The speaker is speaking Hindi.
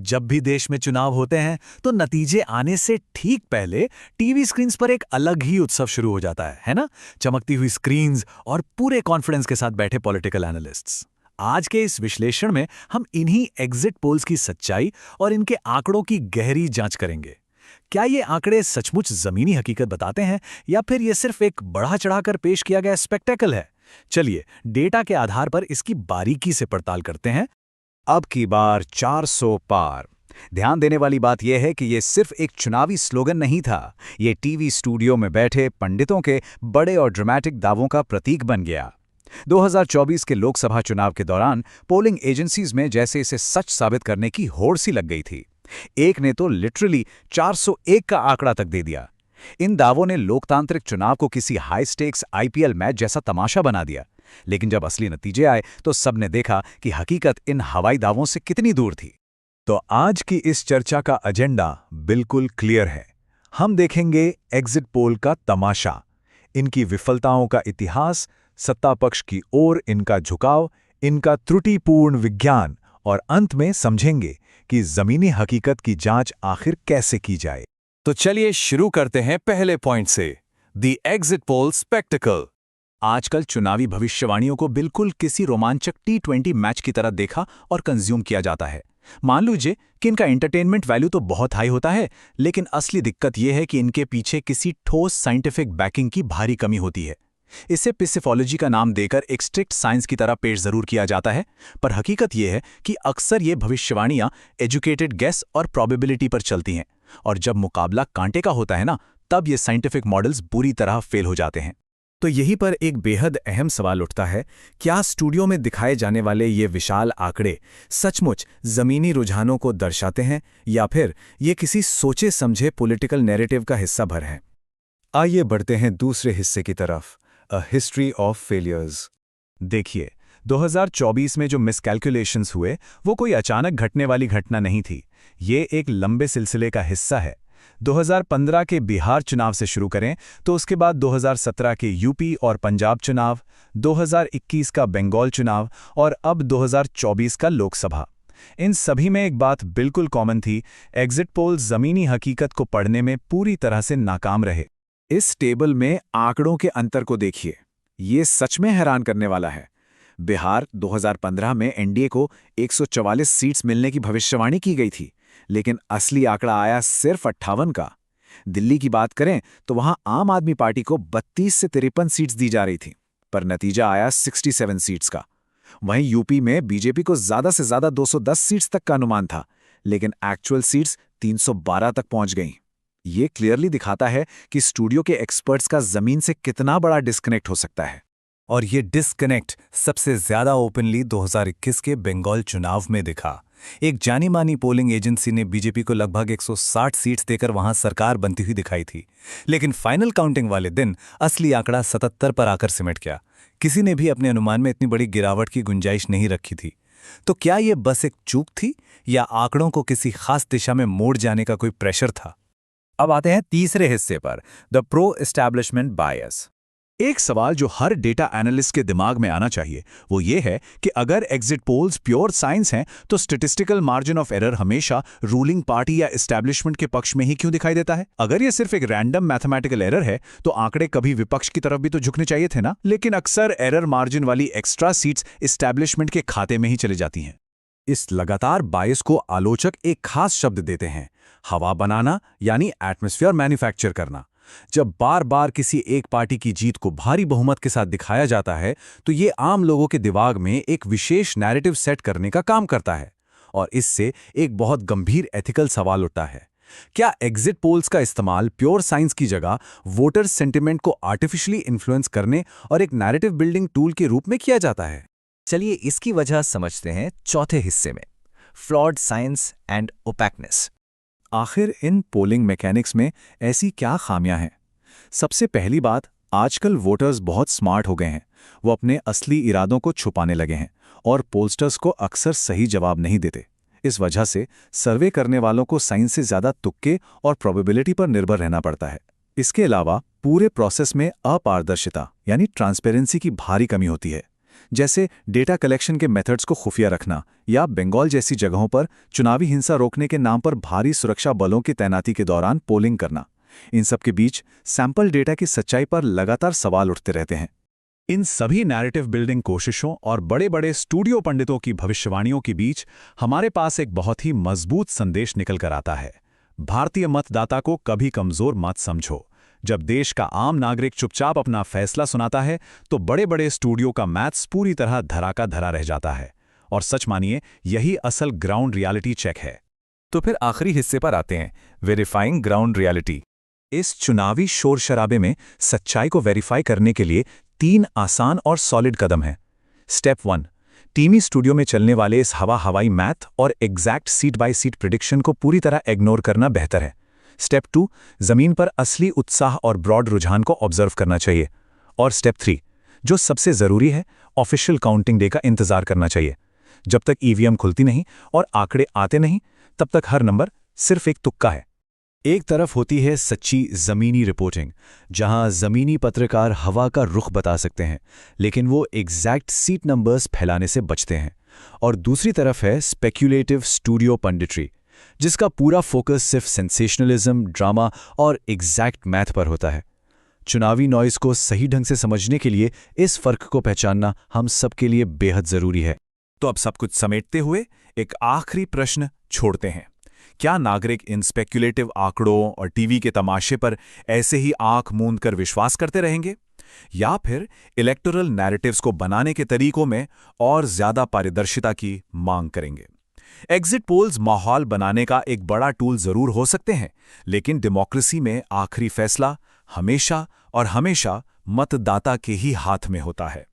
जब भी देश में चुनाव होते हैं तो नतीजे आने से ठीक पहले टीवी स्क्रीन्स पर एक अलग ही उत्सव शुरू हो जाता है ना? चमकती हुई स्क्रीन्स और पूरे कॉन्फिडेंस के साथ बैठे पॉलिटिकल एनालिस्ट्स। आज के इस विश्लेषण में हम इन्हीं एग्जिट पोल्स की सच्चाई और इनके आंकड़ों की गहरी जांच करेंगे। क्या ये आंकड़े सचमुच जमीनी हकीकत बताते हैं या फिर ये सिर्फ एक बढ़ा चढ़ाकर पेश किया गया स्पेक्टेकल है? चलिए डेटा के आधार पर इसकी बारीकी से पड़ताल करते हैं। अब की बार 400 पार। ध्यान देने वाली बात यह है कि यह सिर्फ एक चुनावी स्लोगन नहीं था, ये टीवी स्टूडियो में बैठे पंडितों के बड़े और ड्रामेटिक दावों का प्रतीक बन गया। 2024 के लोकसभा चुनाव के दौरान पोलिंग एजेंसीज में जैसे इसे सच साबित करने की होड़ सी लग गई थी। एक ने तो लिटरली 401 का आंकड़ा तक दे दिया। इन दावों ने लोकतांत्रिक चुनाव को किसी हाई स्टेक्स आईपीएल मैच जैसा तमाशा बना दिया। लेकिन जब असली नतीजे आए तो सबने देखा कि हकीकत इन हवाई दावों से कितनी दूर थी। तो आज की इस चर्चा का एजेंडा बिल्कुल क्लियर है। हम देखेंगे एग्जिट पोल का तमाशा, इनकी विफलताओं का इतिहास, सत्ता पक्ष की ओर इनका झुकाव, इनका त्रुटिपूर्ण विज्ञान और अंत में समझेंगे कि जमीनी हकीकत की जांच आखिर कैसे की जाए। तो चलिए शुरू करते हैं पहले पॉइंट से, द एग्जिट पोल स्पेक्टिकल। आजकल चुनावी भविष्यवाणियों को बिल्कुल किसी रोमांचक T20 मैच की तरह देखा और कंज्यूम किया जाता है। मान लीजिए कि इनका एंटरटेनमेंट वैल्यू तो बहुत हाई होता है, लेकिन असली दिक्कत यह है कि इनके पीछे किसी ठोस साइंटिफिक बैकिंग की भारी कमी होती है। इसे पिसिफोलॉजी का नाम देकर एक स्ट्रिक्ट साइंस की तरह पेश जरूर किया जाता है, पर हकीकत यह है कि अक्सर ये भविष्यवाणियां एजुकेटेड गेस और प्रोबेबिलिटी पर चलती हैं, और जब मुकाबला कांटे का होता है ना, तब ये साइंटिफिक मॉडल्स बुरी तरह फेल हो जाते हैं। तो यहीं पर एक बेहद अहम सवाल उठता है, क्या स्टूडियो में दिखाए जाने वाले ये विशाल आंकड़े सचमुच जमीनी रुझानों को दर्शाते हैं या फिर ये किसी सोचे समझे पॉलिटिकल नैरेटिव का हिस्सा भर हैं? आइए बढ़ते हैं दूसरे हिस्से की तरफ, अ हिस्ट्री ऑफ फेलियर्स। देखिए, 2024 में जो मिसकैलकुलेशंस हुए वो कोई अचानक घटने वाली घटना नहीं थी। ये एक लंबे सिलसिले का हिस्सा है। 2015 के बिहार चुनाव से शुरू करें तो उसके बाद 2017 के यूपी और पंजाब चुनाव, 2021 का बंगाल चुनाव और अब 2024 का लोकसभा। इन सभी में एक बात बिल्कुल कॉमन थी, एग्जिट पोल्स जमीनी हकीकत को पढ़ने में पूरी तरह से नाकाम रहे। इस टेबल में आंकड़ों के अंतर को देखिए, ये सच में हैरान करने वाला है। बिहार 2015 में एनडीए को 144 सीट्स मिलने की भविष्यवाणी की गई थी, लेकिन असली आंकड़ा आया सिर्फ 58 का। दिल्ली की बात करें तो वहां आम आदमी पार्टी को 32 से 53 सीट्स दी जा रही थी, पर नतीजा आया 67 सीट्स का। वहीं यूपी में बीजेपी को ज्यादा से ज्यादा 210 सीट्स तक का अनुमान था, लेकिन एक्चुअल सीट्स 312 तक पहुंच गईं। ये क्लियरली दिखाता है कि स्टूडियो के एक्सपर्ट्स का जमीन से कितना बड़ा डिस्कनेक्ट हो सकता है। और ये डिस्कनेक्ट सबसे ज्यादा ओपनली 2021 के बंगाल चुनाव में दिखा। एक जानी मानी पोलिंग एजेंसी ने बीजेपी को लगभग 160 सीट्स देकर वहां सरकार बनती हुई दिखाई थी, लेकिन फाइनल काउंटिंग वाले दिन असली आंकड़ा 77 पर आकर सिमट गया। किसी ने भी अपने अनुमान में इतनी बड़ी गिरावट की गुंजाइश नहीं रखी थी। तो क्या ये बस एक चूक थी या आंकड़ों को किसी खास दिशा में मोड़ जाने का कोई प्रेशर था? अब आते हैं तीसरे हिस्से पर, द प्रो एस्टैब्लिशमेंट बायस। एक सवाल जो हर डेटा एनालिस्ट के दिमाग में आना चाहिए वो ये है कि अगर एग्जिट पोल्स प्योर साइंस हैं तो स्टैटिस्टिकल मार्जिन ऑफ एरर हमेशा रूलिंग पार्टी या एस्टैब्लिशमेंट के पक्ष में ही क्यों दिखाई देता है? अगर ये सिर्फ एक रैंडम मैथमेटिकल एरर है तो आंकड़े कभी विपक्ष की तरफ भी तो झुकने चाहिए थे ना। लेकिन अक्सर एरर मार्जिन वाली एक्स्ट्रा सीट्स एस्टैब्लिशमेंट के खाते में ही चली जाती हैं। इस लगातार बायस को आलोचक एक खास शब्द देते हैं, हवा बनाना, यानी एटमॉस्फेयर मैन्युफैक्चर करना। जब बार बार किसी एक पार्टी की जीत को भारी बहुमत के साथ दिखाया जाता है तो ये आम लोगों के दिमाग में एक विशेष नैरेटिव सेट करने का काम करता है, और इससे एक बहुत गंभीर एथिकल सवाल उठता है, क्या एग्जिट पोल्स का इस्तेमाल प्योर साइंस की जगह वोटर सेंटिमेंट को आर्टिफिशियली इन्फ्लुएंस करने और एक नैरेटिव बिल्डिंग टूल के रूप में किया जाता है? चलिए इसकी वजह समझते हैं चौथे हिस्से में, फ्लॉड साइंस एंड ओपैकनेस। आखिर इन पोलिंग मैकेनिक्स में ऐसी क्या खामियां हैं? सबसे पहली बात, आजकल वोटर्स बहुत स्मार्ट हो गए हैं। वो अपने असली इरादों को छुपाने लगे हैं और पोलस्टर्स को अक्सर सही जवाब नहीं देते। इस वजह से सर्वे करने वालों को साइंस से ज़्यादा तुक्के और प्रोबेबिलिटी पर निर्भर रहना पड़ता है। इसके अलावा पूरे प्रोसेस में अपारदर्शिता यानी ट्रांसपेरेंसी की भारी कमी होती है। जैसे डेटा कलेक्शन के मेथड्स को खुफिया रखना या बंगाल जैसी जगहों पर चुनावी हिंसा रोकने के नाम पर भारी सुरक्षा बलों की तैनाती के दौरान पोलिंग करना। इन सब के बीच सैंपल डेटा की सच्चाई पर लगातार सवाल उठते रहते हैं। इन सभी नैरेटिव बिल्डिंग कोशिशों और बड़े बड़े स्टूडियो पंडितों की भविष्यवाणियों के बीच हमारे पास एक बहुत ही मजबूत संदेश निकल कर आता है। भारतीय मतदाता को कभी कमजोर मत समझो। जब देश का आम नागरिक चुपचाप अपना फैसला सुनाता है तो बड़े बड़े स्टूडियो का मैथ्स पूरी तरह धरा का धरा रह जाता है। और सच मानिए, यही असल ग्राउंड रियलिटी चेक है। तो फिर आखिरी हिस्से पर आते हैं, वेरीफाइंग ग्राउंड रियलिटी। इस चुनावी शोर शराबे में सच्चाई को वेरीफाई करने के लिए 3 आसान और सॉलिड कदम हैं। स्टेप 1, टीवी स्टूडियो में चलने वाले इस हवाई मैथ और exact seat by seat prediction को पूरी तरह इग्नोर करना बेहतर है। स्टेप 2, जमीन पर असली उत्साह और ब्रॉड रुझान को ऑब्जर्व करना चाहिए। और स्टेप 3, जो सबसे जरूरी है, ऑफिशियल काउंटिंग डे का इंतजार करना चाहिए। जब तक ईवीएम खुलती नहीं और आंकड़े आते नहीं, तब तक हर नंबर सिर्फ एक तुक्का है। एक तरफ होती है सच्ची ज़मीनी रिपोर्टिंग, जहां ज़मीनी पत्रकार हवा का रुख बता सकते हैं, लेकिन वो एग्जैक्ट सीट नंबर्स फैलाने से बचते हैं। और दूसरी तरफ है स्पेक्युलेटिव स्टूडियो पंडिट्री, जिसका पूरा फोकस सिर्फ सेंसेशनलिज्म, ड्रामा और एग्जैक्ट मैथ पर होता है। चुनावी नॉइज़ को सही ढंग से समझने के लिए इस फर्क को पहचानना हम सबके लिए बेहद ज़रूरी है। तो अब सब कुछ समेटते हुए एक आखिरी प्रश्न छोड़ते हैं। क्या नागरिक इन स्पेक्युलेटिव आंकड़ों और टीवी के तमाशे पर ऐसे ही आंख मूंद कर विश्वास करते रहेंगे, या फिर इलेक्टोरल नैरेटिव्स को बनाने के तरीकों में और ज्यादा पारदर्शिता की मांग करेंगे? एग्जिट पोल्स माहौल बनाने का एक बड़ा टूल जरूर हो सकते हैं, लेकिन डेमोक्रेसी में आखिरी फैसला हमेशा और हमेशा मतदाता के ही हाथ में होता है।